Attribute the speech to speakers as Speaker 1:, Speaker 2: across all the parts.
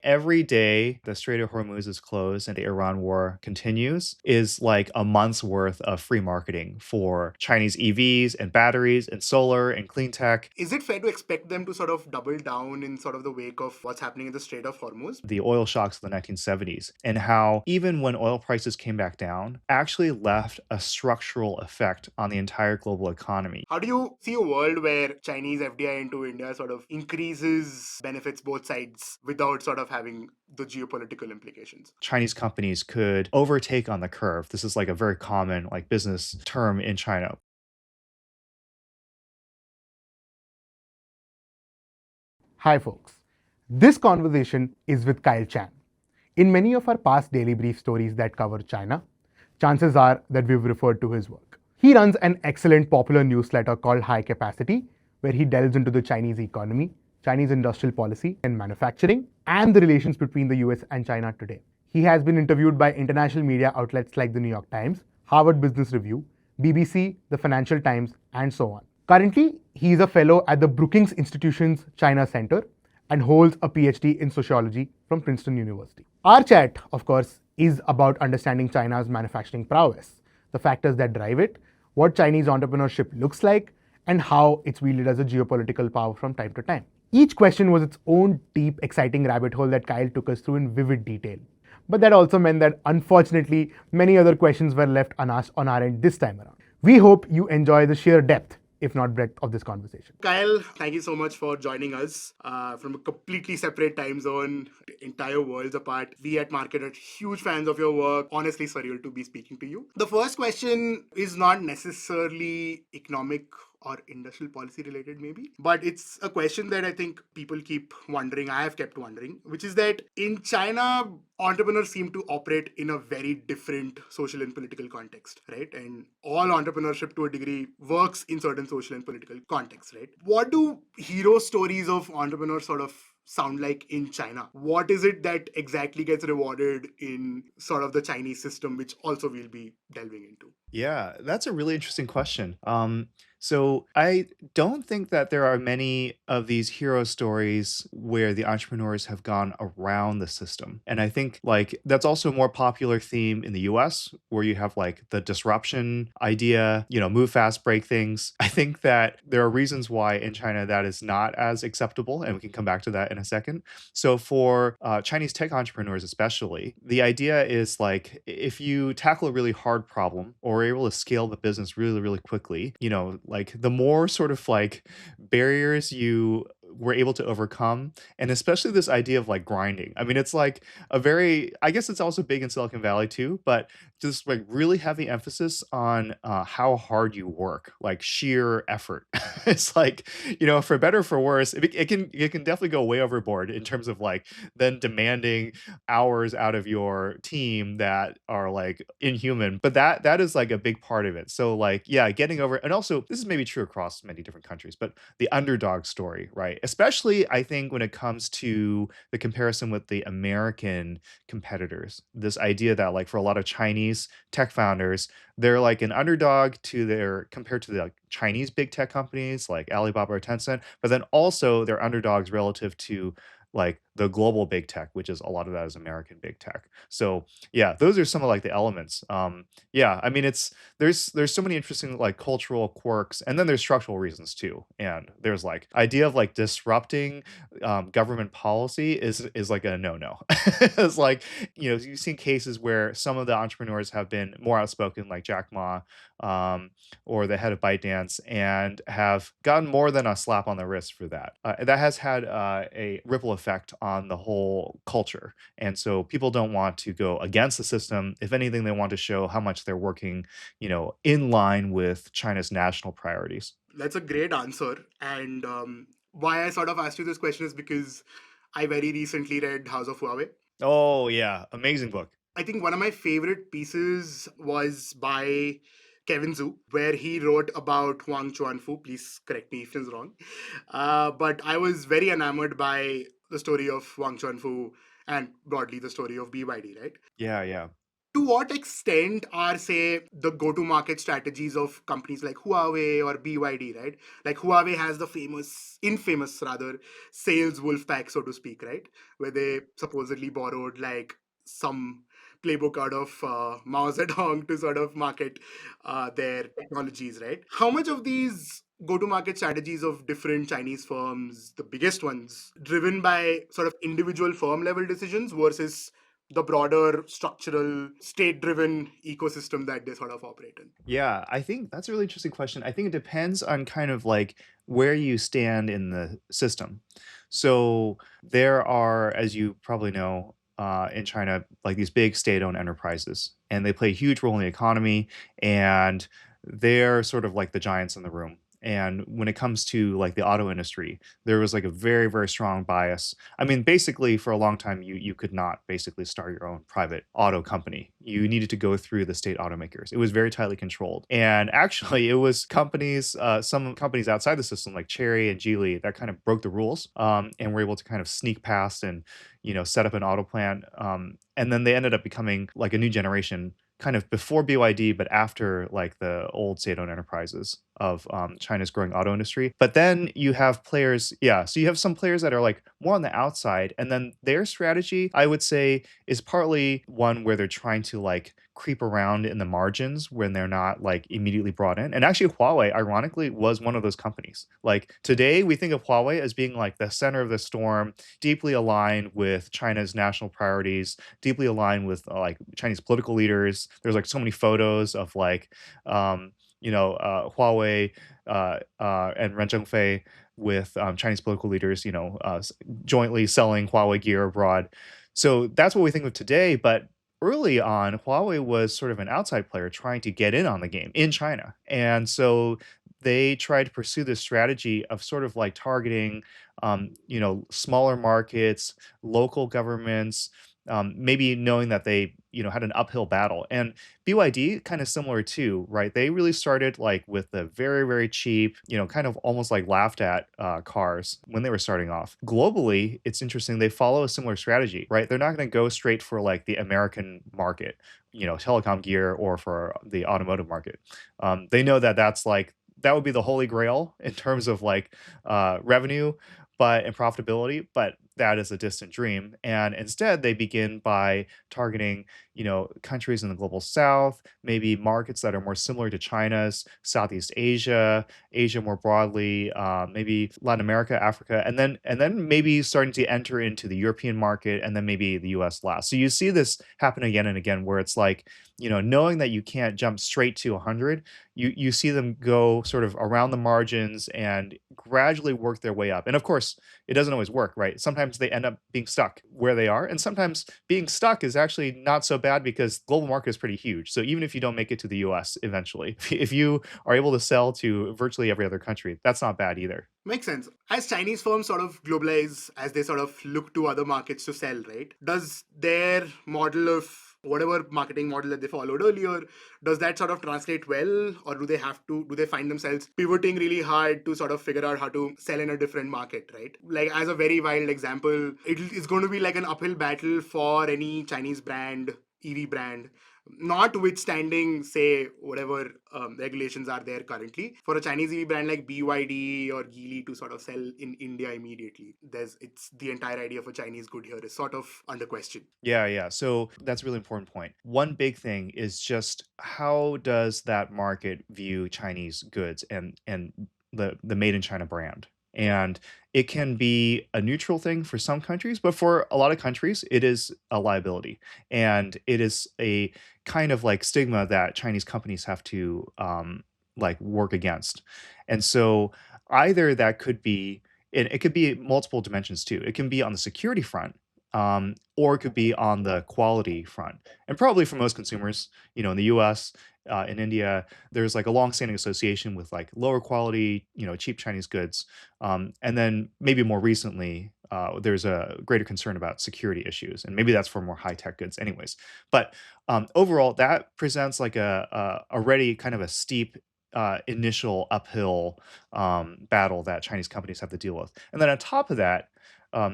Speaker 1: Every day the Strait of Hormuz is closed and the Iran war continues is like a month's worth of free marketing for Chinese EVs and batteries and solar and clean tech.
Speaker 2: Is it fair to expect them to sort of double down in sort of the wake of what's happening in the Strait of Hormuz?
Speaker 1: The oil shocks of the 1970s and how even when oil prices came back down, actually left a structural effect on the entire global economy.
Speaker 2: How do you see a world where Chinese FDI into India sort of increases benefits both sides without sort of having the geopolitical implications?
Speaker 1: Chinese companies could overtake on the curve. This is like a very common like business term in China.
Speaker 3: Hi folks, this conversation is with Kyle Chan. In many of our past Daily Brief stories that cover China, chances are that we've referred to his work. He runs an excellent popular newsletter called High Capacity, where he delves into the Chinese economy, Chinese industrial policy and manufacturing, and the relations between the US and China today. He has been interviewed by international media outlets like the New York Times, Harvard Business Review, BBC, the Financial Times, and so on. Currently, he is a fellow at the Brookings Institution's China Center and holds a PhD in sociology from Princeton University. Our chat, of course, is about understanding China's manufacturing prowess, the factors that drive it, what Chinese entrepreneurship looks like, and how it's wielded as a geopolitical power from time to time. Each question was its own deep, exciting rabbit hole that Kyle took us through in vivid detail. But that also meant that, unfortunately, many other questions were left unasked on our end this time around. We hope you enjoy the sheer depth, if not breadth, of this conversation.
Speaker 2: Kyle, thank you so much for joining us from a completely separate time zone, entire worlds apart. We at Market are huge fans of your work. Honestly, surreal to be speaking to you. The first question is not necessarily economic or industrial policy related, maybe, but it's a question that I think people keep wondering. I have kept wondering, which is that in China, entrepreneurs seem to operate in a very different social and political context, right? And all entrepreneurship to a degree works in certain social and political contexts, right? What do hero stories of entrepreneurs sort of sound like in China? What is it that exactly gets rewarded in sort of the Chinese system, which also we'll be delving into?
Speaker 1: Yeah, that's a really interesting question. So I don't think that there are many of these hero stories where the entrepreneurs have gone around the system. And I think like that's also a more popular theme in the US where you have like the disruption idea, move fast, break things. I think that there are reasons why in China that is not as acceptable, and we can come back to that in a second. So for Chinese tech entrepreneurs especially, the idea is like if you tackle a really hard problem or are able to scale the business really, really quickly, like the more sort of like barriers you were able to overcome, and especially this idea of like grinding. I mean, it's like I guess it's also big in Silicon Valley too, but just like really heavy emphasis on how hard you work, like sheer effort. It's like, for better or for worse, it can definitely go way overboard in terms of like then demanding hours out of your team that are like inhuman. But that is like a big part of it. So like, yeah, getting over, and also this is maybe true across many different countries, but the underdog story, right? Especially I think when it comes to the comparison with the American competitors, this idea that like for a lot of Chinese tech founders, they're like an underdog to their compared to the like, Chinese big tech companies like Alibaba or Tencent, but then also they're underdogs relative to like the global big tech, which is a lot of that is American big tech. So yeah, those are some of like the elements. Yeah, I mean there's so many interesting like cultural quirks, and then there's structural reasons too. And there's like idea of like disrupting government policy is like a no. It's like you've seen cases where some of the entrepreneurs have been more outspoken, like Jack Ma, or the head of ByteDance, and have gotten more than a slap on the wrist for that. That has had a ripple effect on the whole culture. And so people don't want to go against the system. If anything, they want to show how much they're working, in line with China's national priorities.
Speaker 2: That's a great answer. And why I sort of asked you this question is because I very recently read House of Huawei.
Speaker 1: Oh, yeah. Amazing book.
Speaker 2: I think one of my favorite pieces was by Kevin Zhu, where he wrote about Huang Chuanfu. Please correct me if it's wrong. But I was very enamored by the story of Huang Chuanfu and broadly the story of BYD, right?
Speaker 1: Yeah, yeah.
Speaker 2: To what extent are, say, the go-to-market strategies of companies like Huawei or BYD, right? Like Huawei has the infamous rather, sales wolf pack, so to speak, right? Where they supposedly borrowed like some playbook out of Mao Zedong to sort of market their technologies, right? How much of these go-to-market strategies of different Chinese firms, the biggest ones, driven by sort of individual firm level decisions versus the broader structural state driven ecosystem that they sort of operate in?
Speaker 1: Yeah, I think that's a really interesting question. I think it depends on kind of like where you stand in the system. So there are, as you probably know, in China, like these big state-owned enterprises, and they play a huge role in the economy, and they're sort of like the giants in the room. And when it comes to like the auto industry, there was like a very, very strong bias. I mean, basically, for a long time, you could not basically start your own private auto company. You needed to go through the state automakers. It was very tightly controlled. And actually, it was companies, some companies outside the system, like Chery and Geely, that kind of broke the rules and were able to kind of sneak past and set up an auto plant. And then they ended up becoming like a new generation kind of before BYD, but after like the old state-owned enterprises of China's growing auto industry. But then you have players, yeah. So you have some players that are like more on the outside, and then their strategy, I would say, is partly one where they're trying to like creep around in the margins when they're not like immediately brought in. And actually, Huawei, ironically, was one of those companies. Like today, we think of Huawei as being like the center of the storm, deeply aligned with China's national priorities, deeply aligned with like Chinese political leaders. There's like so many photos of like, Huawei and Ren Zhengfei with Chinese political leaders, jointly selling Huawei gear abroad. So that's what we think of today. But early on, Huawei was sort of an outside player trying to get in on the game in China. And so they tried to pursue this strategy of sort of like targeting, smaller markets, local governments, maybe knowing that they, had an uphill battle. And BYD kind of similar too, right? They really started like with the very, very cheap, kind of almost like laughed at cars when they were starting off. Globally, it's interesting. They follow a similar strategy, right? They're not going to go straight for like the American market, telecom gear or for the automotive market. They know that that's like, that would be the holy grail in terms of like revenue and profitability, but that is a distant dream. And instead, they begin by targeting, countries in the global south, maybe markets that are more similar to China's, Southeast Asia, Asia more broadly, maybe Latin America, Africa, and then maybe starting to enter into the European market, and then maybe the US last. So you see this happen again and again, where it's like, knowing that you can't jump straight to 100, you see them go sort of around the margins and gradually work their way up. And of course, it doesn't always work, right? Sometimes they end up being stuck where they are, and sometimes being stuck is actually not so bad because global market is pretty huge. So even if you don't make it to the US eventually, if you are able to sell to virtually every other country, that's not bad either.
Speaker 2: Makes sense. As Chinese firms sort of globalize, as they sort of look to other markets to sell, right? Does their model of whatever marketing model that they followed earlier, does that sort of translate well? Or do they find themselves pivoting really hard to sort of figure out how to sell in a different market, right? Like, as a very wild example, it's going to be like an uphill battle for any Chinese brand, EV brand, notwithstanding, say, whatever regulations are there currently, for a Chinese EV brand like BYD or Geely to sort of sell in India immediately. It's the entire idea of a Chinese good here is sort of under question.
Speaker 1: Yeah, yeah. So that's a really important point. One big thing is just how does that market view Chinese goods and the made in China brand? And it can be a neutral thing for some countries, but for a lot of countries, it is a liability. And it is a kind of like stigma that Chinese companies have to like work against. And so either that could be, and it could be multiple dimensions too. It can be on the security front, or it could be on the quality front. And probably for most consumers, in the US, in India, there's like a long-standing association with like lower quality, cheap Chinese goods. And then maybe more recently, there's a greater concern about security issues, and maybe that's for more high-tech goods, anyways. But overall, that presents like a already kind of a steep initial uphill battle that Chinese companies have to deal with. And then on top of that,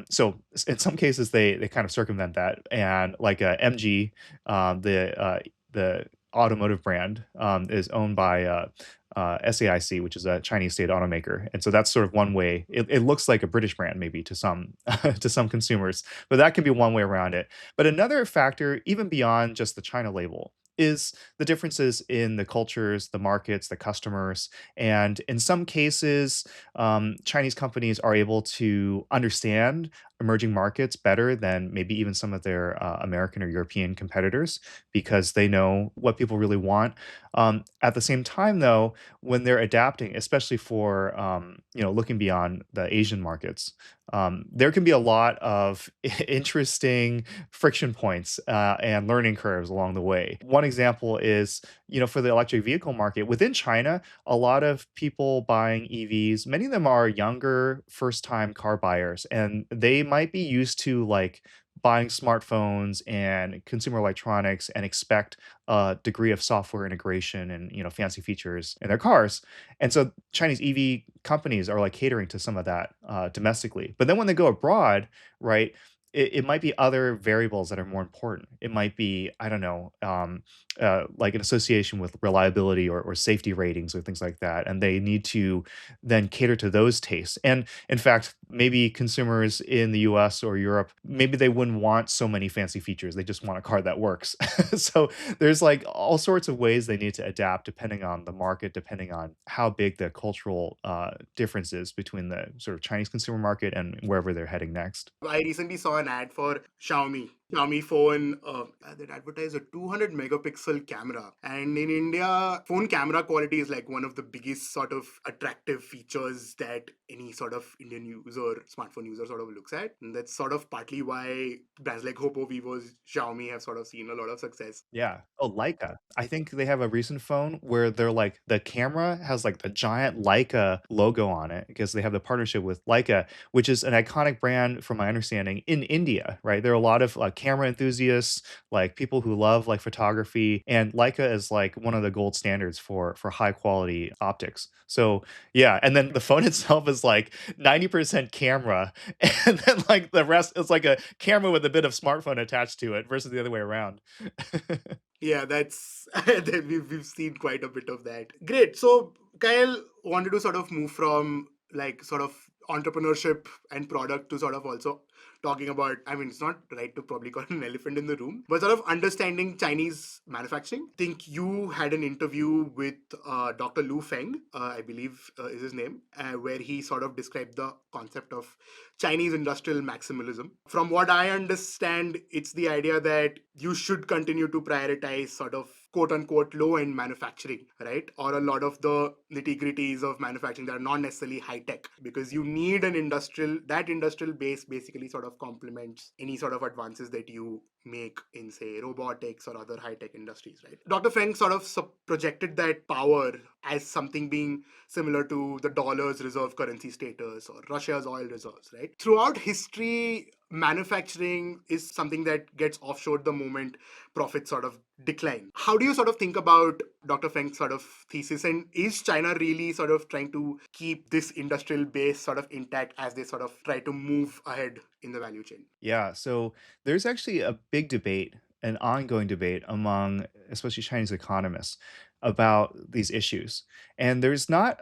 Speaker 1: So in some cases they kind of circumvent that, and like MG, the automotive brand, is owned by SAIC, which is a Chinese state automaker, and so that's sort of one way. It looks like a British brand maybe to some to some consumers, but that can be one way around it. But another factor, even beyond just the China label, is the differences in the cultures, the markets, the customers. And in some cases, Chinese companies are able to understand emerging markets better than maybe even some of their American or European competitors, because they know what people really want. At the same time, though, when they're adapting, especially for looking beyond the Asian markets, there can be a lot of interesting friction points and learning curves along the way. One example is, for the electric vehicle market within China, a lot of people buying EVs, many of them are younger, first time car buyers, and they might be used to like buying smartphones and consumer electronics and expect a degree of software integration and fancy features in their cars. And so Chinese EV companies are like catering to some of that domestically. But then when they go abroad, right, it might be other variables that are more important. It might be, I don't know, like an association with reliability or safety ratings or things like that. And they need to then cater to those tastes. And in fact, maybe consumers in the US or Europe, maybe they wouldn't want so many fancy features. They just want a car that works. So there's like all sorts of ways they need to adapt depending on the market, depending on how big the cultural difference is between the sort of Chinese consumer market and wherever they're heading next.
Speaker 2: I recently saw an ad for Xiaomi phone that advertised a 200 megapixel camera. And in India, phone camera quality is like one of the biggest sort of attractive features that any sort of Indian user, smartphone user sort of looks at. And that's sort of partly why brands like Oppo, Vivo, Xiaomi have sort of seen a lot of success.
Speaker 1: Yeah. Oh, Leica. I think they have a recent phone where they're like the camera has like the giant Leica logo on it because they have the partnership with Leica, which is an iconic brand from my understanding in India, right? There are a lot of camera enthusiasts, like people who love like photography, and Leica is like one of the gold standards for high quality optics. So, yeah, and then the phone itself is like 90% camera, and then like the rest is like a camera with a bit of smartphone attached to it versus the other way around.
Speaker 2: Yeah, that's we've seen quite a bit of that. Great. So Kyle wanted to sort of move from like sort of entrepreneurship and product to sort of also talking about, I mean, it's not right to probably call it an elephant in the room, but sort of understanding Chinese manufacturing. I think you had an interview with Dr. Lu Feng, I believe is his name, where he sort of described the concept of Chinese industrial maximalism. From what I understand, it's the idea that you should continue to prioritize sort of quote unquote low end manufacturing, right? Or a lot of the nitty gritties of manufacturing that are not necessarily high tech, because you need that industrial base basically sort of complements any sort of advances that you make in, say, robotics or other high tech industries, right? Dr. Feng sort of projected that power as something being similar to the dollar's reserve currency status or Russia's oil reserves, right? Throughout history, manufacturing is something that gets offshored the moment profits sort of decline. How do you sort of think about Dr. Feng's sort of thesis? And is China really sort of trying to keep this industrial base sort of intact as they sort of try to move ahead in the value chain?
Speaker 1: Yeah, so there's actually a big debate, an ongoing debate among especially Chinese economists about these issues. And there's not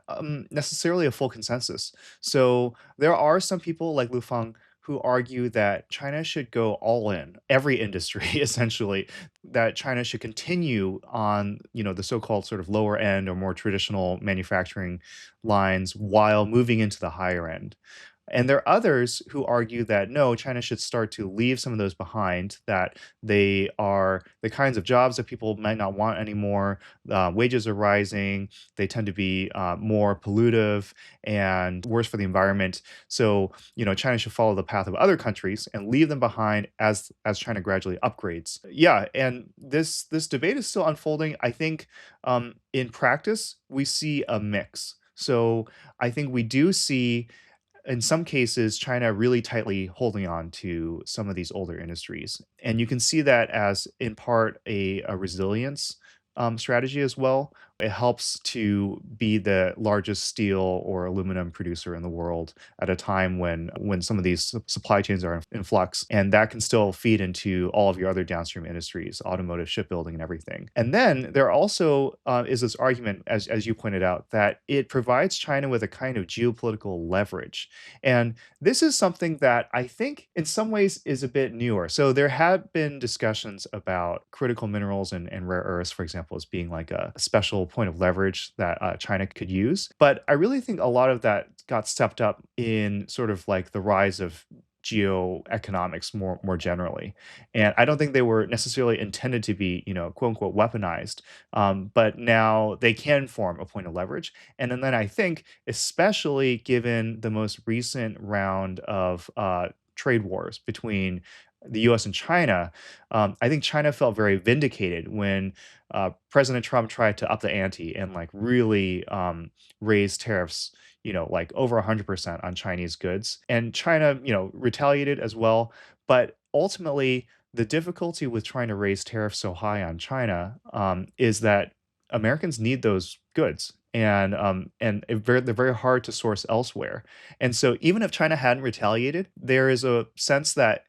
Speaker 1: necessarily a full consensus. So there are some people like Lu Feng who argue that China should go all in, every industry essentially, that China should continue on, the so-called sort of lower end or more traditional manufacturing lines while moving into the higher end. And there are others who argue that no, China should start to leave some of those behind, that they are the kinds of jobs that people might not want anymore. Wages are rising. They tend to be more pollutive and worse for the environment. So, China should follow the path of other countries and leave them behind as China gradually upgrades. Yeah, and this debate is still unfolding. I think in practice, we see a mix. So I think we do see in some cases, China really tightly holding on to some of these older industries. And you can see that as, in part, a resilience strategy as well. it helps to be the largest steel or aluminum producer in the world at a time when some of these supply chains are in flux, and that can still feed into all of your other downstream industries, automotive, shipbuilding, and everything. And then there also is this argument, as you pointed out, that it provides China with a kind of geopolitical leverage. And this is something that I think in some ways is a bit newer. So there have been discussions about critical minerals and rare earths, for example, as being like a special point of leverage that China could use. But I really think a lot of that got stepped up in sort of like the rise of geoeconomics more generally. And I don't think they were necessarily intended to be, quote unquote, weaponized. But now they can form a point of leverage. And then I think, especially given the most recent round of trade wars between the US and China, I think China felt very vindicated when President Trump tried to up the ante and like really raise tariffs, like over 100% on Chinese goods. And China, retaliated as well. But ultimately, the difficulty with trying to raise tariffs so high on China is that Americans need those goods. They're very hard to source elsewhere. And so even if China hadn't retaliated, there is a sense that,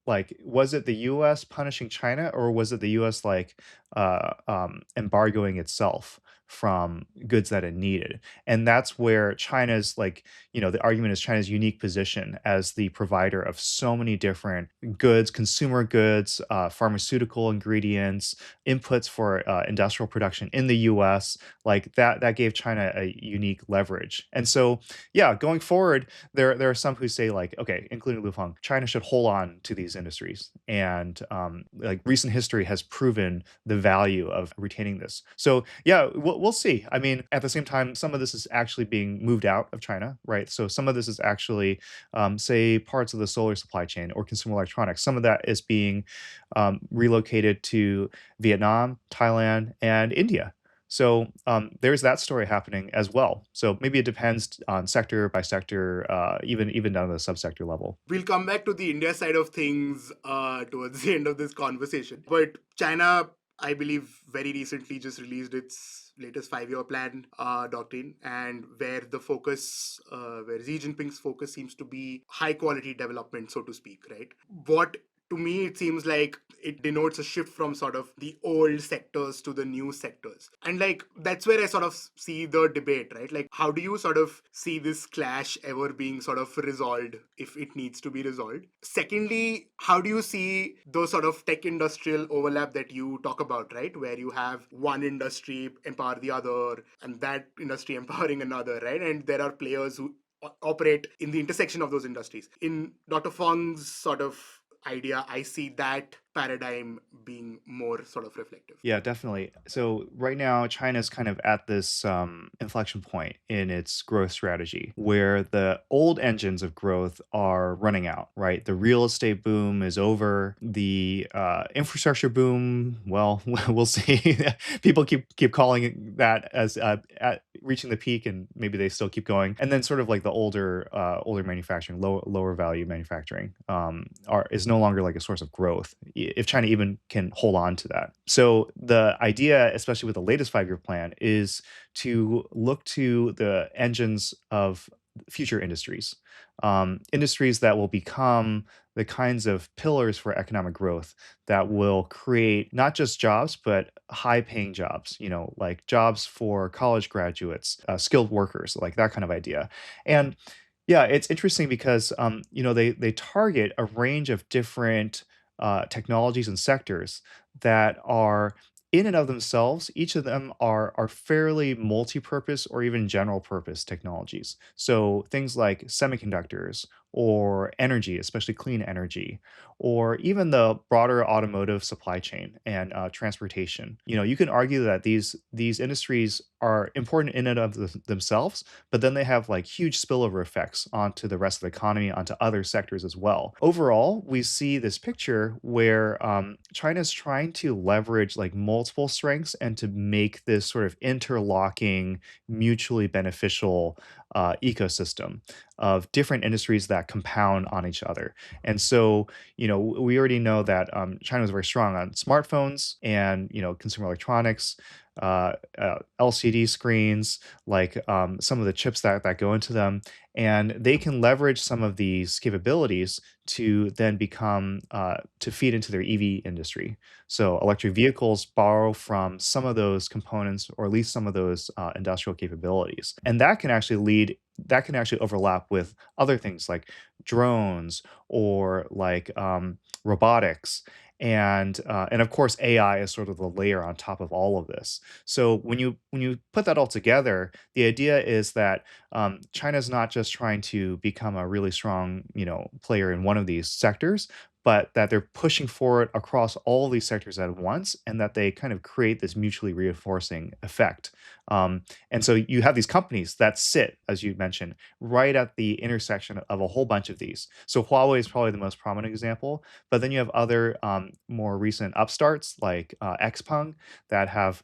Speaker 1: like, was it the US punishing China, or was it the US like embargoing itself from goods that it needed? And that's where China's like, the argument is China's unique position as the provider of so many different goods, consumer goods, pharmaceutical ingredients, inputs for industrial production in the US, like that gave China a unique leverage. And so, yeah, going forward, there are some who say like, okay, including Lu Feng, China should hold on to these industries, and like recent history has proven the value of retaining this. So yeah, we'll see. I mean, at the same time, some of this is actually being moved out of China, right? So some of this is actually, say, parts of the solar supply chain or consumer electronics. Some of that is being relocated to Vietnam, Thailand, and India. So there's that story happening as well. So maybe it depends on sector by sector, even down to the subsector level.
Speaker 2: We'll come back to the India side of things towards the end of this conversation. But China, I believe, very recently just released its latest 5-year plan doctrine, and where the focus, where Xi Jinping's focus seems to be high quality development, so to speak, right? What to me, it seems like it denotes a shift from sort of the old sectors to the new sectors. And like, that's where I sort of see the debate, right? Like, how do you sort of see this clash ever being sort of resolved if it needs to be resolved? Secondly, how do you see the sort of tech industrial overlap that you talk about, right? Where you have one industry empower the other and that industry empowering another, right? And there are players who operate in the intersection of those industries. In Dr. Fong's sort of idea, I see that paradigm being more sort of reflective.
Speaker 1: Yeah, definitely. So right now, China's kind of at this inflection point in its growth strategy where the old engines of growth are running out, right? The real estate boom is over. The infrastructure boom, well, we'll see. People keep calling that as at reaching the peak, and maybe they still keep going. And then sort of like the older manufacturing, lower value manufacturing, is no longer like a source of growth, if China even can hold on to that. So the idea, especially with the latest 5-year plan, is to look to the engines of future industries, industries that will become the kinds of pillars for economic growth that will create not just jobs, but high paying jobs, like jobs for college graduates, skilled workers, like that kind of idea. And yeah, it's interesting because they target a range of different technologies and sectors that are in and of themselves. Each of them are fairly multi-purpose or even general purpose technologies. So things like semiconductors or energy, especially clean energy, or even the broader automotive supply chain and transportation. You can argue that these industries are important in and of themselves, but then they have like huge spillover effects onto the rest of the economy, onto other sectors as well. Overall, we see this picture where China's trying to leverage like multiple strengths and to make this sort of interlocking, mutually beneficial ecosystem of different industries that compound on each other. And so, we already know that China was very strong on smartphones and, consumer electronics. LCD screens, like some of the chips that go into them, and they can leverage some of these capabilities to then become to feed into their EV industry. So electric vehicles borrow from some of those components, or at least some of those industrial capabilities, and that can actually overlap with other things like drones or like robotics. And of course AI is sort of the layer on top of all of this. So when you put that all together, the idea is that China's not just trying to become a really strong, player in one of these sectors, but that they're pushing forward across all these sectors at once, and that they kind of create this mutually reinforcing effect. And so you have these companies that sit, as you mentioned, right at the intersection of a whole bunch of these. So Huawei is probably the most prominent example, but then you have other more recent upstarts like Xpeng that have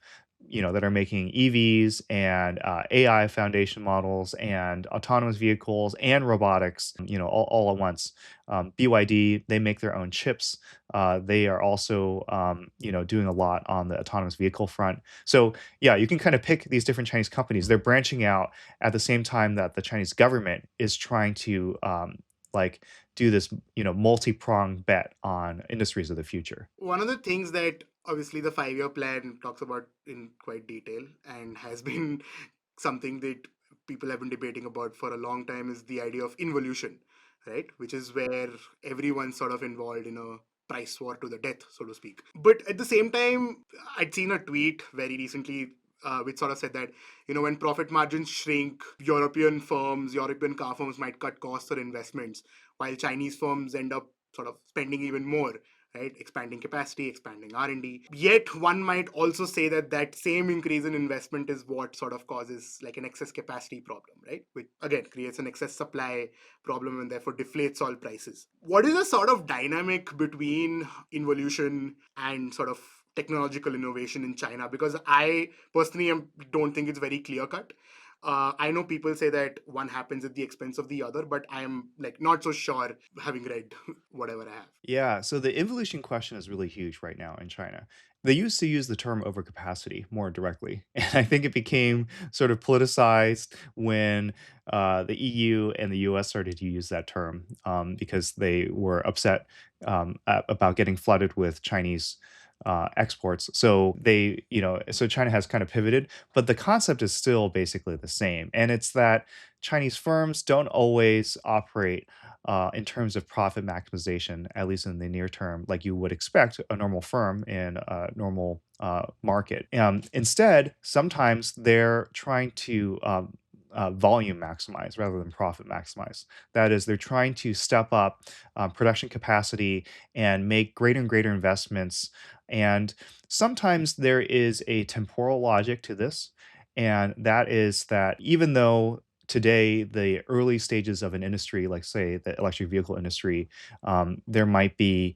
Speaker 1: that are making EVs and AI foundation models and autonomous vehicles and robotics, all at once. BYD, they make their own chips. They are also, doing a lot on the autonomous vehicle front. So yeah, you can kind of pick these different Chinese companies. They're branching out at the same time that the Chinese government is trying to like do this, multi-pronged bet on industries of the future.
Speaker 2: One of the things that obviously the 5 year plan talks about in quite detail and has been something that people have been debating about for a long time is the idea of involution, right? Which is where everyone's sort of involved in a price war to the death, so to speak. But at the same time, I'd seen a tweet very recently which sort of said that, when profit margins shrink, European car firms might cut costs or investments, while Chinese firms end up sort of spending even more, right? Expanding capacity, expanding R&D. Yet one might also say that that same increase in investment is what sort of causes like an excess capacity problem, right? Which again creates an excess supply problem and therefore deflates all prices. What is the sort of dynamic between involution and sort of technological innovation in China? Because I personally don't think it's very clear cut. I know people say that one happens at the expense of the other, but I am like not so sure having read whatever I have.
Speaker 1: Yeah, so the involution question is really huge right now in China. They used to use the term overcapacity more directly, and I think it became sort of politicized when the EU and the US started to use that term because they were upset about getting flooded with Chinese exports. So China has kind of pivoted, but the concept is still basically the same. And it's that Chinese firms don't always operate in terms of profit maximization, at least in the near term, like you would expect a normal firm in a normal market. Instead, sometimes they're trying to volume maximize rather than profit maximize. That is, they're trying to step up production capacity and make greater and greater investments. And sometimes there is a temporal logic to this. And that is that even though today the early stages of an industry, like say the electric vehicle industry, there might be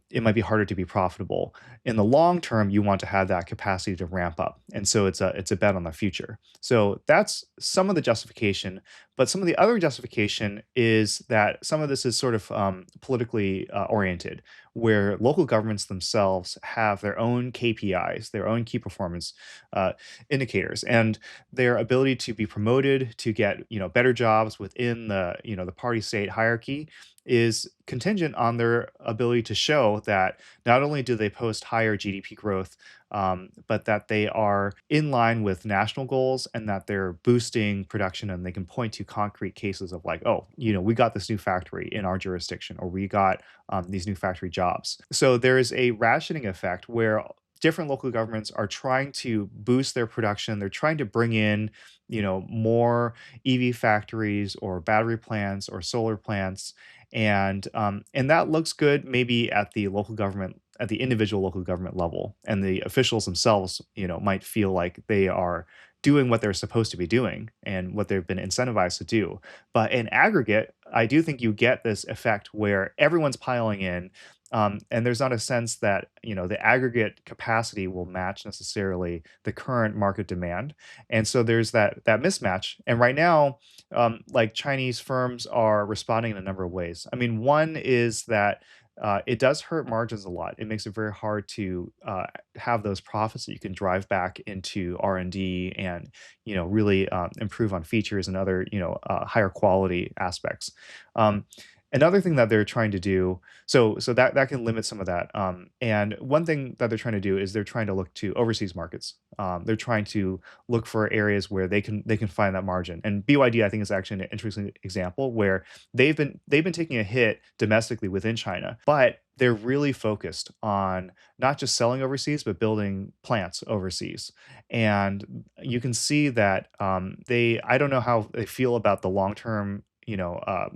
Speaker 1: it might be harder to be profitable. In the long term, you want to have that capacity to ramp up, and so it's a bet on the future. So that's some of the justification, but some of the other justification is that some of this is sort of politically oriented, where local governments themselves have their own KPIs, their own key performance uh, indicators, and their ability to be promoted to get better jobs within the party state hierarchy is contingent on their ability to show that not only do they post higher GDP growth, but that they are in line with national goals and that they're boosting production, and they can point to concrete cases of like, oh, we got this new factory in our jurisdiction, or we got these new factory jobs. So there is a rationing effect where different local governments are trying to boost their production. They're trying to bring in, more EV factories or battery plants or solar plants, and that looks good maybe at the local government, at the individual local government level, and the officials themselves, might feel like they are doing what they're supposed to be doing and what they've been incentivized to do. But in aggregate, I do think you get this effect where everyone's piling in, and there's not a sense that the aggregate capacity will match necessarily the current market demand, and so there's that mismatch. And right now, like Chinese firms are responding in a number of ways. I mean, one is that it does hurt margins a lot. It makes it very hard to have those profits that you can drive back into R&D and really improve on features and other higher quality aspects. Um, Another thing that they're trying to do, so that can limit some of that. And one thing that they're trying to do is they're trying to look to overseas markets. They're trying to look for areas where they can find that margin. And BYD, I think, is actually an interesting example where they've been taking a hit domestically within China, but they're really focused on not just selling overseas, but building plants overseas. And you can see that I don't know how they feel about the long term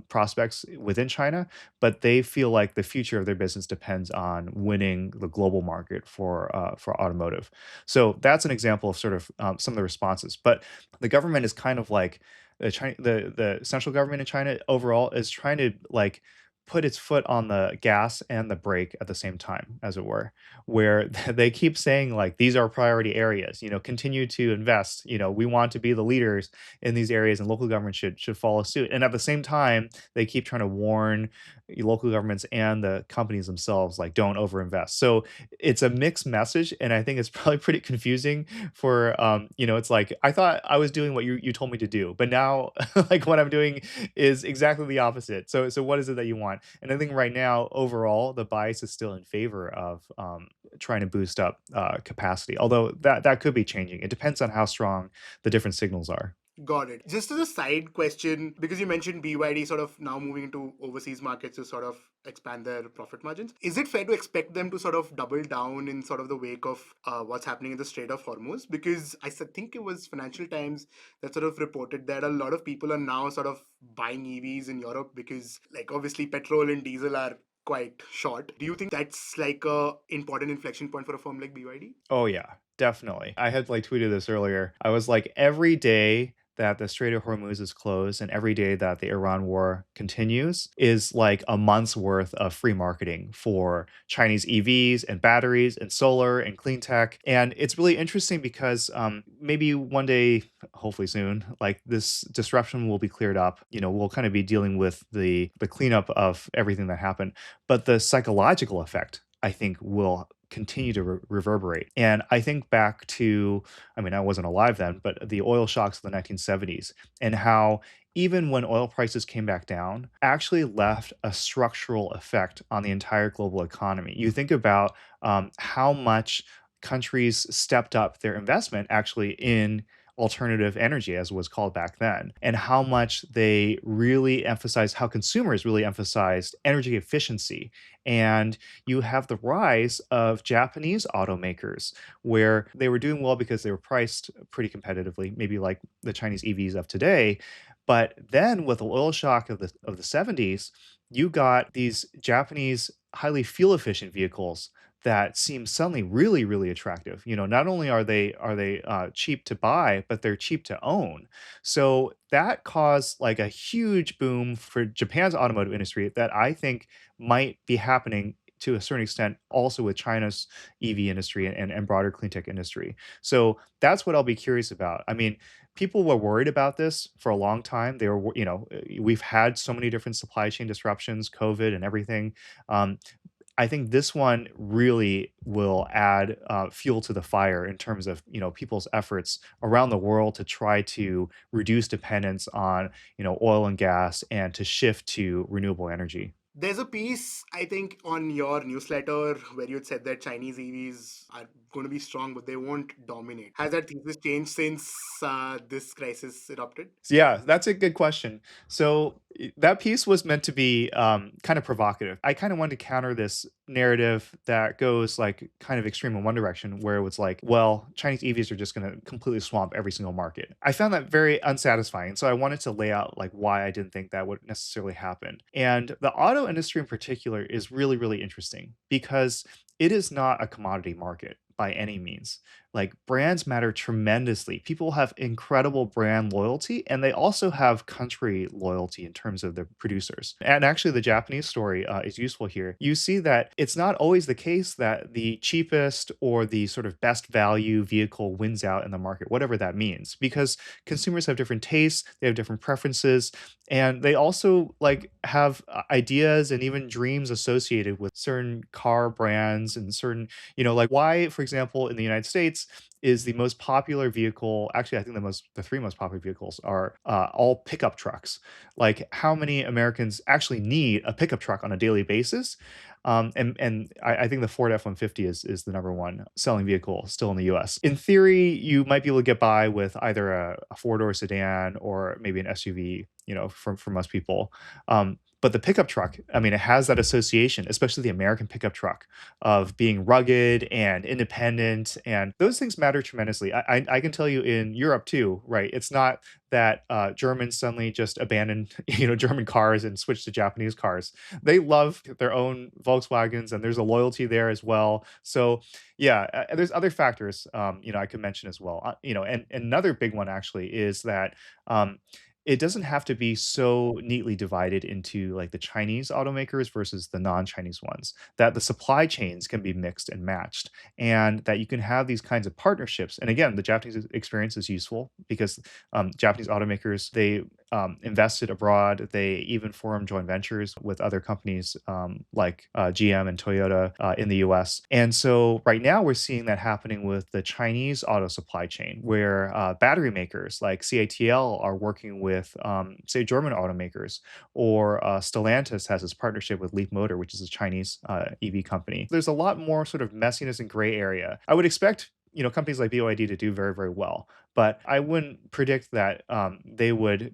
Speaker 1: prospects within China, but they feel like the future of their business depends on winning the global market for automotive. So that's an example of sort of some of the responses. But the government is kind of like the central government in China overall is trying to like put its foot on the gas and the brake at the same time, as it were, where they keep saying like these are priority areas, continue to invest, we want to be the leaders in these areas and local governments should follow suit. And at the same time, they keep trying to warn local governments and the companies themselves like don't overinvest. So it's a mixed message, and I think it's probably pretty confusing for it's like I thought I was doing what you told me to do, but now like what I'm doing is exactly the opposite. So what is it that you want? And I think right now overall the bias is still in favor of trying to boost up capacity, although that could be changing. It depends on how strong the different signals are.
Speaker 2: Got it. Just as a side question, because you mentioned BYD sort of now moving into overseas markets to sort of expand their profit margins, is it fair to expect them to sort of double down in sort of the wake of what's happening in the Strait of Hormuz? Because think it was Financial Times that sort of reported that a lot of people are now sort of buying EVs in Europe because, like, obviously petrol and diesel are quite short. Do you think that's like a important inflection point for a firm like BYD?
Speaker 1: Oh yeah, definitely. I had like tweeted this earlier. I was like, every day that the Strait of Hormuz is closed and every day that the Iran war continues is like a month's worth of free marketing for Chinese EVs and batteries and solar and clean tech. And it's really interesting because maybe one day, hopefully soon, like this disruption will be cleared up. We'll kind of be dealing with the cleanup of everything that happened. But the psychological effect, I think, will continue to reverberate. And I think back to, I mean, I wasn't alive then, but the oil shocks of the 1970s and how even when oil prices came back down, actually left a structural effect on the entire global economy. You think about how much countries stepped up their investment actually in alternative energy, as it was called back then, and how much they really emphasized, how consumers really emphasized energy efficiency. And you have the rise of Japanese automakers where they were doing well because they were priced pretty competitively, maybe like the Chinese EVs of today. But then with the oil shock of the 70s, you got these Japanese highly fuel efficient vehicles that seem suddenly really, really attractive. Not only are they cheap to buy, but they're cheap to own. So that caused like a huge boom for Japan's automotive industry that I think might be happening to a certain extent also with China's EV industry and broader clean tech industry. So that's what I'll be curious about. I mean, people were worried about this for a long time. We've had so many different supply chain disruptions, COVID and everything. I think this one really will add fuel to the fire in terms of people's efforts around the world to try to reduce dependence on oil and gas and to shift to renewable energy.
Speaker 2: There's a piece, I think, on your newsletter where you had said that Chinese EVs are going to be strong, but they won't dominate. Has that thesis changed since this crisis erupted?
Speaker 1: So yeah, that's a good question. So that piece was meant to be kind of provocative. I kind of wanted to counter this narrative that goes like kind of extreme in one direction, where it was like, well, Chinese EVs are just going to completely swamp every single market. I found that very unsatisfying. So I wanted to lay out like why I didn't think that would necessarily happen. And the auto industry in particular is really, really interesting because it is not a commodity market by any means. like brands matter tremendously. People have incredible brand loyalty, and they also have country loyalty in terms of the producers. And actually, the Japanese story is useful here. You see that it's not always the case that the cheapest or the sort of best value vehicle wins out in the market, whatever that means, because consumers have different tastes, they have different preferences, and they also like have ideas and even dreams associated with certain car brands and certain, like why, for example, in the United States is the most popular vehicle. Actually, I think the three most popular vehicles are all pickup trucks. Like, how many Americans actually need a pickup truck on a daily basis? And I think the Ford F-150 is the number one selling vehicle still in the U.S. In theory, you might be able to get by with either a four-door sedan or maybe an SUV, for most people. But the pickup truck, I mean, it has that association, especially the American pickup truck, of being rugged and independent, and those things matter tremendously. I can tell you in Europe too, right? It's not that Germans suddenly just abandoned, German cars and switched to Japanese cars. They love their own Volkswagens, and there's a loyalty there as well. So yeah, there's other factors, I could mention as well. And another big one actually is that. It doesn't have to be so neatly divided into like the Chinese automakers versus the non-Chinese ones, that the supply chains can be mixed and matched, and that you can have these kinds of partnerships. And again, the Japanese experience is useful because Japanese automakers, they invested abroad. They even formed joint ventures with other companies like GM and Toyota in the US. And so right now we're seeing that happening with the Chinese auto supply chain, where battery makers like CATL are working with, say, German automakers, or Stellantis has this partnership with Leap Motor, which is a Chinese EV company. There's a lot more sort of messiness and gray area. I would expect companies like BYD to do very, very well. But I wouldn't predict that they would,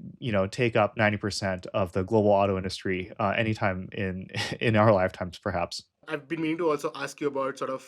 Speaker 1: take up 90% of the global auto industry anytime in in our lifetimes, perhaps.
Speaker 2: I've been meaning to also ask you about sort of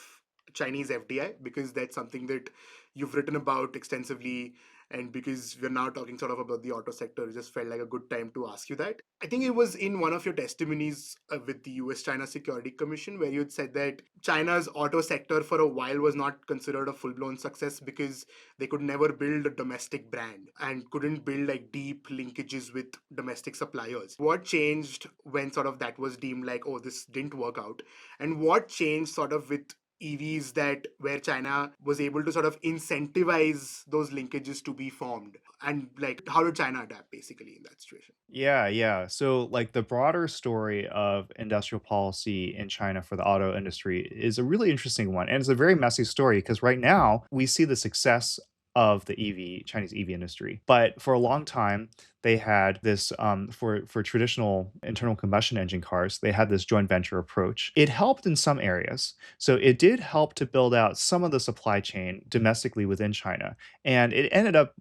Speaker 2: Chinese FDI, because that's something that you've written about extensively. And because we're now talking sort of about the auto sector, it just felt like a good time to ask you that. I think it was in one of your testimonies with the US China Security Commission where you had said that China's auto sector for a while was not considered a full blown success because they could never build a domestic brand and couldn't build like deep linkages with domestic suppliers. What changed when sort of that was deemed like, oh, this didn't work out? And what changed sort of with EVs, that where China was able to sort of incentivize those linkages to be formed? And like, how did China adapt basically in that situation?
Speaker 1: Yeah, yeah. So, like, the broader story of industrial policy in China for the auto industry is a really interesting one. And it's a very messy story because right now we see the success of the Chinese EV industry. But for a long time, they had this, for traditional internal combustion engine cars, they had this joint venture approach. It helped in some areas. So, it did help to build out some of the supply chain domestically within China. And it ended up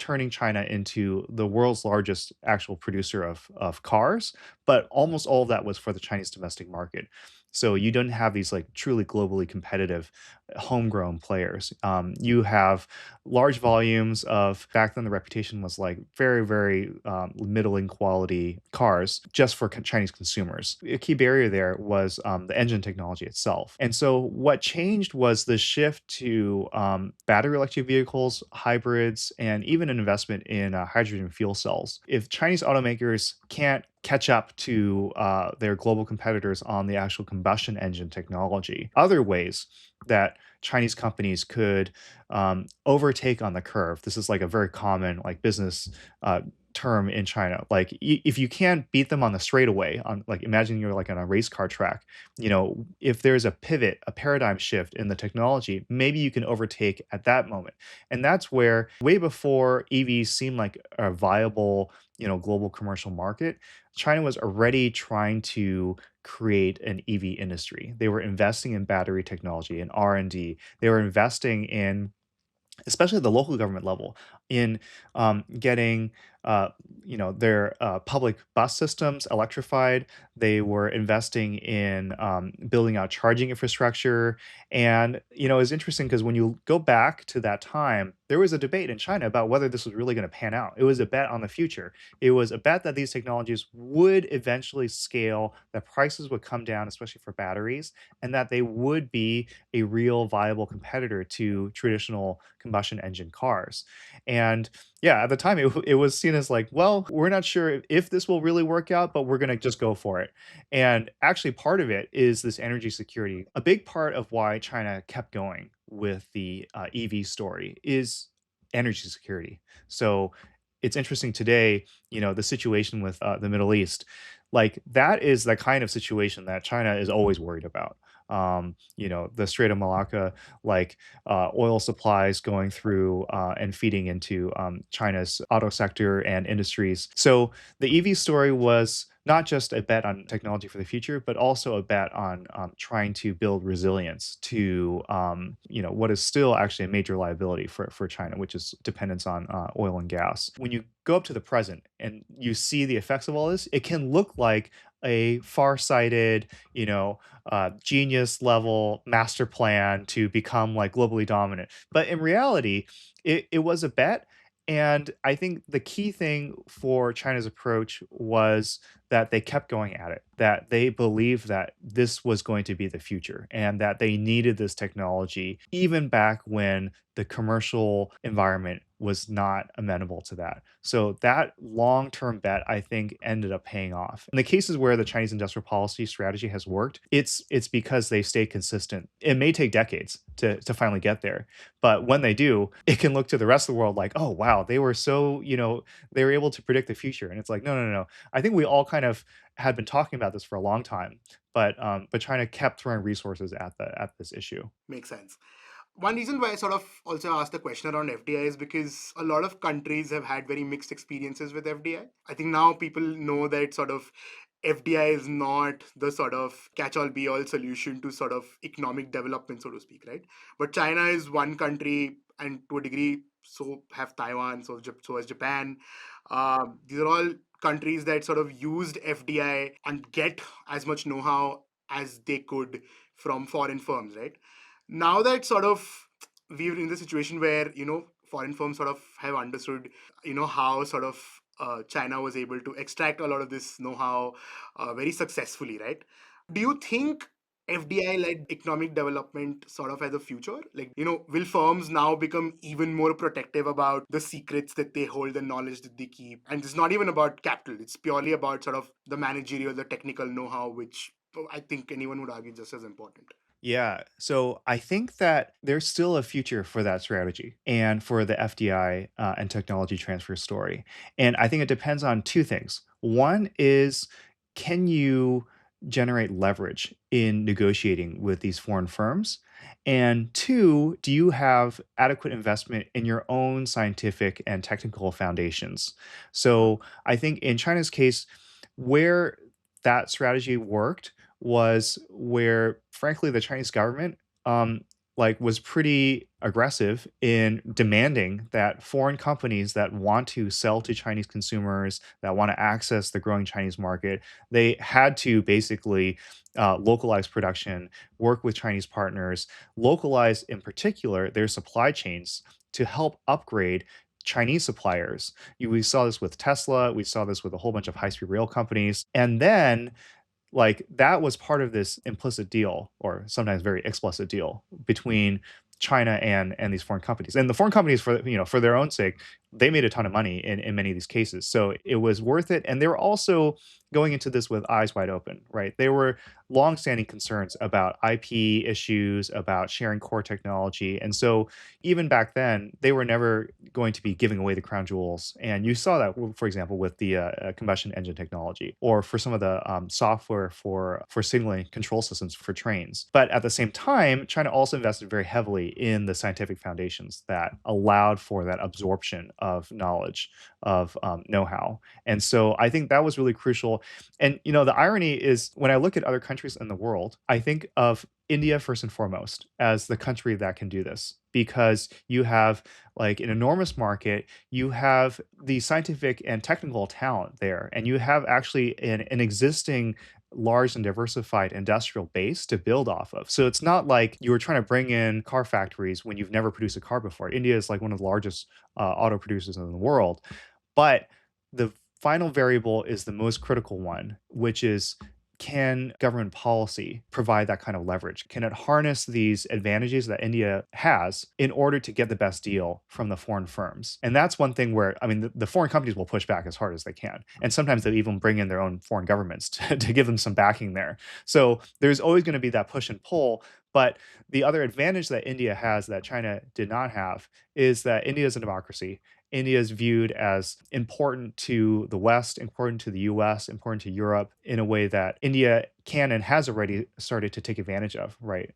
Speaker 1: turning China into the world's largest actual producer of cars, but almost all of that was for the Chinese domestic market. So you don't have these like truly globally competitive homegrown players. You have large volumes of, back then the reputation was like very, very middling quality cars just for Chinese consumers. A key barrier there was the engine technology itself. And so what changed was the shift to battery electric vehicles, hybrids, and even an investment in hydrogen fuel cells. If Chinese automakers can't catch up to their global competitors on the actual combustion engine technology, other ways that Chinese companies could overtake on the curve. This is like a very common like business term in China. Like, if you can't beat them on the straightaway, on like, imagine you're like on a race car track, if there's a pivot, a paradigm shift in the technology, maybe you can overtake at that moment. And that's where, way before EVs seemed like a viable, global commercial market, China was already trying to create an EV industry. They were investing in battery technology and R&D. They were investing in, especially at the local government level, in getting their public bus systems electrified. They were investing in building out charging infrastructure. And, it's interesting because when you go back to that time, there was a debate in China about whether this was really going to pan out. It was a bet on the future. It was a bet that these technologies would eventually scale, that prices would come down, especially for batteries, and that they would be a real viable competitor to traditional combustion engine cars. And yeah, at the time, it was seen as like, well, we're not sure if this will really work out, but we're going to just go for it. And actually, part of it is this energy security. A big part of why China kept going with the EV story is energy security. So it's interesting today, the situation with the Middle East, like that is the kind of situation that China is always worried about. The Strait of Malacca, like oil supplies going through and feeding into China's auto sector and industries. So the EV story was not just a bet on technology for the future, but also a bet on trying to build resilience to what is still actually a major liability for China, which is dependence on oil and gas. When you go up to the present and you see the effects of all this, it can look like a far-sighted, genius level master plan to become like globally dominant. But in reality, it was a bet. And I think the key thing for China's approach was that they kept going at it, that they believed that this was going to be the future and that they needed this technology, even back when the commercial environment was not amenable to that. So that long-term bet, I think, ended up paying off. In the cases where the Chinese industrial policy strategy has worked, it's because they stayed consistent. It may take decades to finally get there, but when they do, it can look to the rest of the world like, oh wow, they were so, they were able to predict the future. And it's like, no, no, no. I think we all kind of had been talking about this for a long time, but China kept throwing resources at this issue.
Speaker 2: Makes sense. One reason why I sort of also asked the question around FDI is because a lot of countries have had very mixed experiences with FDI. I think now people know that sort of FDI is not the sort of catch all be all solution to sort of economic development, so to speak, right? But China is one country, and to a degree, so have Taiwan, so has Japan. These are all countries that sort of used FDI and get as much know how as they could from foreign firms, right? Now that sort of we're in the situation where foreign firms sort of have understood how sort of China was able to extract a lot of this know-how very successfully, right? Do you think FDI led economic development sort of as a future? Like, will firms now become even more protective about the secrets that they hold, the knowledge that they keep? And it's not even about capital, it's purely about sort of the managerial, the technical know how, which I think anyone would argue just as important.
Speaker 1: Yeah. So I think that there's still a future for that strategy and for the FDI and technology transfer story. And I think it depends on two things. One is, can you generate leverage in negotiating with these foreign firms? And two, do you have adequate investment in your own scientific and technical foundations? So I think in China's case, where that strategy worked was where, frankly, the Chinese government was pretty aggressive in demanding that foreign companies that want to sell to Chinese consumers, that want to access the growing Chinese market, they had to basically localize production, work with Chinese partners, localize in particular their supply chains to help upgrade Chinese suppliers. We saw this with Tesla, we saw this with a whole bunch of high-speed rail companies. And then that was part of this implicit deal, or sometimes very explicit deal, between China and these foreign companies. And the foreign companies, for their own sake, they made a ton of money in many of these cases. So it was worth it. And they were also going into this with eyes wide open, right? They were longstanding concerns about IP issues, about sharing core technology. And so even back then, they were never going to be giving away the crown jewels. And you saw that, for example, with the combustion engine technology, or for some of the software for signaling control systems for trains. But at the same time, China also invested very heavily in the scientific foundations that allowed for that absorption of knowledge, of know-how. And so I think that was really crucial. And the irony is, when I look at other countries in the world, I think of India first and foremost as the country that can do this. because you have like an enormous market, you have the scientific and technical talent there, and you have actually an existing large and diversified industrial base to build off of. So it's not like you were trying to bring in car factories when you've never produced a car before. India is like one of the largest auto producers in the world. But the final variable is the most critical one, which is, can government policy provide that kind of leverage? Can it harness these advantages that India has in order to get the best deal from the foreign firms? And that's one thing where, I mean, the foreign companies will push back as hard as they can. And sometimes they'll even bring in their own foreign governments to give them some backing there. So there's always going to be that push and pull. But the other advantage that India has that China did not have is that India is a democracy. India is viewed as important to the West, important to the US, important to Europe in a way that India can and has already started to take advantage of, right?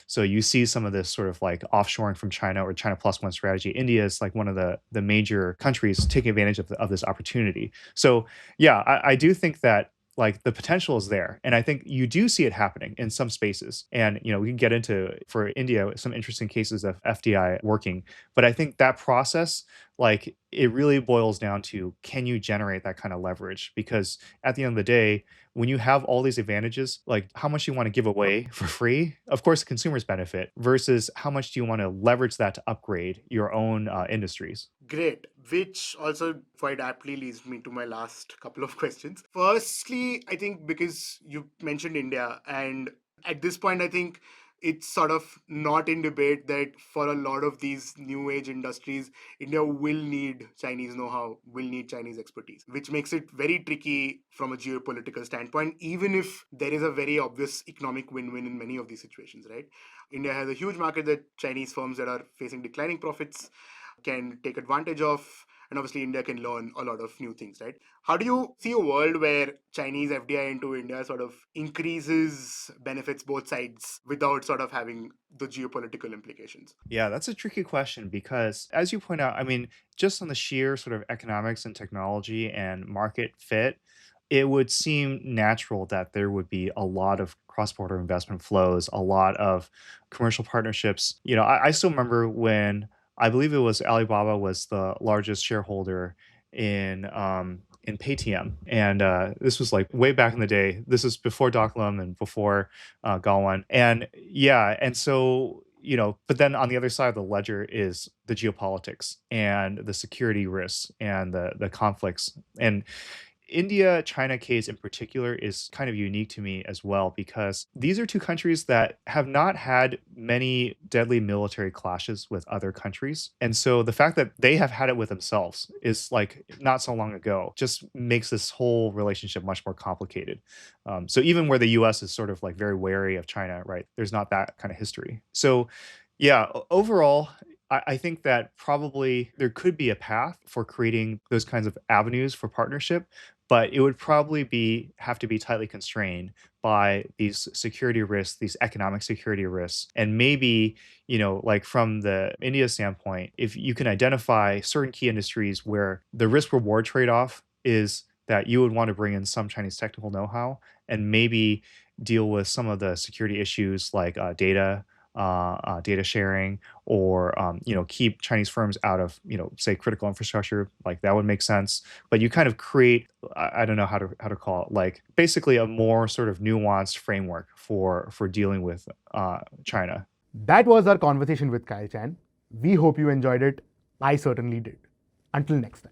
Speaker 1: So you see some of this sort of like offshoring from China or China plus one strategy. India is like one of the major countries taking advantage of this opportunity. So yeah, I do think that like the potential is there. And I think you do see it happening in some spaces. And, you know, we can get into, for India, some interesting cases of FDI working. But I think that process, like it really boils down to, can you generate that kind of leverage? Because at the end of the day, when you have all these advantages, like how much you want to give away for free, of course, the consumers benefit versus how much do you want to leverage that to upgrade your own industries?
Speaker 2: Great, which also quite aptly leads me to my last couple of questions. Firstly, I think because you mentioned India, and at this point, I think it's sort of not in debate that for a lot of these new age industries, India will need Chinese know how, will need Chinese expertise, which makes it very tricky from a geopolitical standpoint, even if there is a very obvious economic win win in many of these situations, right? India has a huge market that Chinese firms that are facing declining profits can take advantage of, and obviously India can learn a lot of new things, right? How do you see a world where Chinese FDI into India sort of increases benefits both sides without sort of having the geopolitical implications?
Speaker 1: Yeah, that's a tricky question because, as you point out, I mean, just on the sheer sort of economics and technology and market fit, it would seem natural that there would be a lot of cross-border investment flows, a lot of commercial partnerships. You know, I still remember when I believe it was Alibaba was the largest shareholder in Paytm, and this was like way back in the day. This is before Doklam and before Gawan, and yeah, and so you know, but then on the other side of the ledger is the geopolitics and the security risks and the conflicts. And India China case in particular is kind of unique to me as well because these are two countries that have not had many deadly military clashes with other countries. And so the fact that they have had it with themselves is like not so long ago just makes this whole relationship much more complicated. So even where the US is sort of like very wary of China, right? There's not that kind of history. So yeah, overall, I think that probably there could be a path for creating those kinds of avenues for partnership, but it would probably have to be tightly constrained by these security risks, these economic security risks. And maybe, you know, like from the India standpoint, if you can identify certain key industries where the risk reward trade-off is that you would want to bring in some Chinese technical know-how and maybe deal with some of the security issues like data sharing, or you know, keep Chinese firms out of, you know, say critical infrastructure, like that would make sense. But you kind of create, I don't know how to call it, like basically a more sort of nuanced framework for dealing with China.
Speaker 3: That was our conversation with Kyle Chan. We hope you enjoyed it. I certainly did. Until next time.